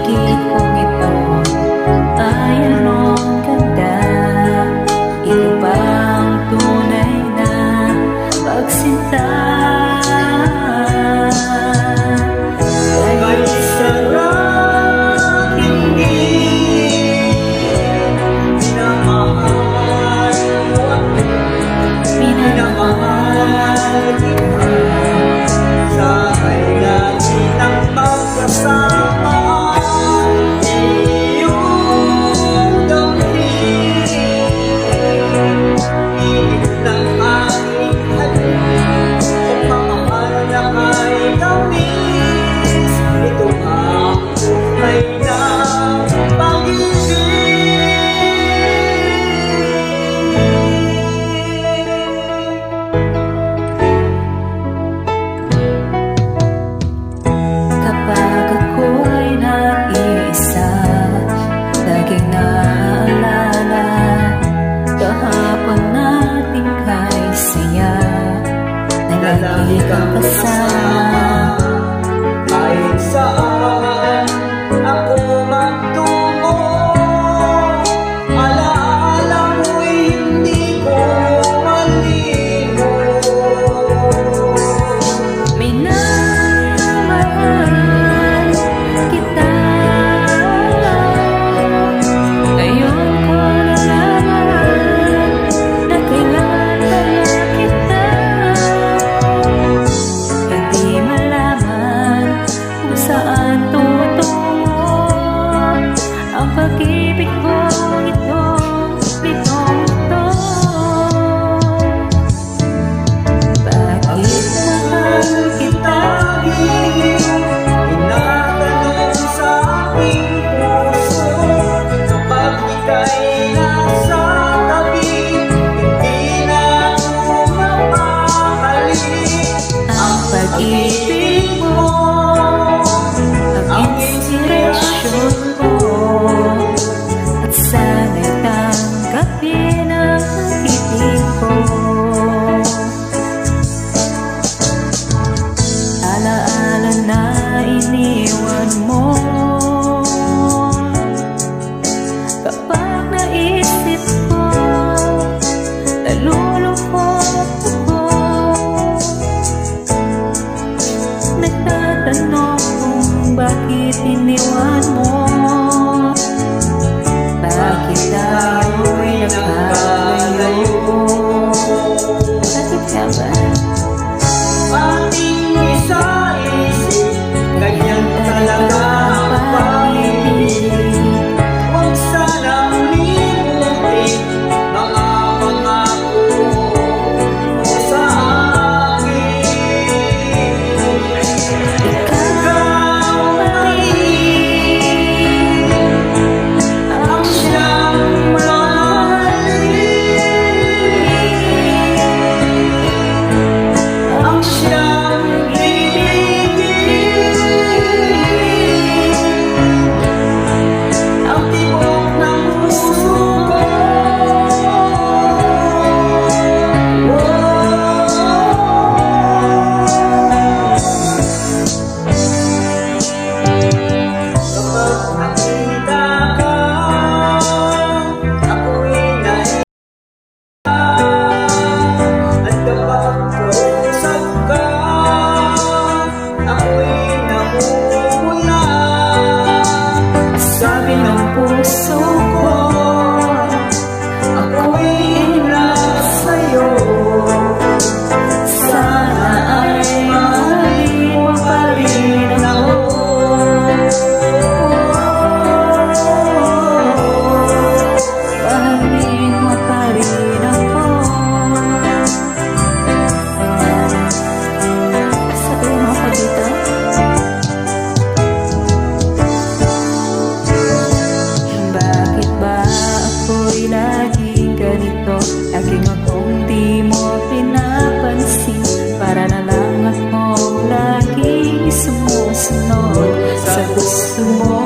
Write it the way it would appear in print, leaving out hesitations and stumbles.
paligid kong ito ay anong ganda. Ito bang tunay na pagsinta? Kahit sarap hindi minamahal mo ako, minamahal kita. Sana'y lagi nang magkasama. Iyong damhin, pilit ng aking halip, pagmamahal na kay tamis. Ito ang tunay na pag-ibig. Kapag ako'y nag-iisa, laging naalala kahapon nating kay saya na lagi kang kasama. Kahit saan ako magtungo, alaala mo'y hindi ko malimutan. Minamahal kita, ngayon ko nalaman na kilala kita. Hindi malaman kung saan tutungo ang pag-ibig kong ito, litong ito. Bakit mahal kita? Tinatanong sa aking puso, kapag ika'y nasa tabi, hindi na ako mapahalik. Ang pag-ibig mo, ang inspirasyon ko, at sana'y tanggapin ang pag-ibig ko. Alaala na iniwan mo, kapag naisip ko, nalulungkot ako. Nagtatanong kung bakit iniwan mo, bakit tayo'y nakalayo. Bakit ka ba? Ating isa-isip, ganyan talaga ang pag-ibig. Huwag sanang limutin mga pangako mo sa akin. Ikaw marin ang siyang mahalin, ang siyang ibigin, ang tibok ng puso ko. Kapag nakita ka, ako'y naiiyak. At kapag kausap ka, ako'y namumula. Sabi ng puso ko, Ako'y in love sa'yo. sana ay mahalin mo pa rin ako. Mahalin mo pa rin ako. Sabihin mo ako dito. Bakit ba ako'y laging ganito? Laging akong di mo pinapansin. Para na lang akong laging sumusunod sa gusto mo.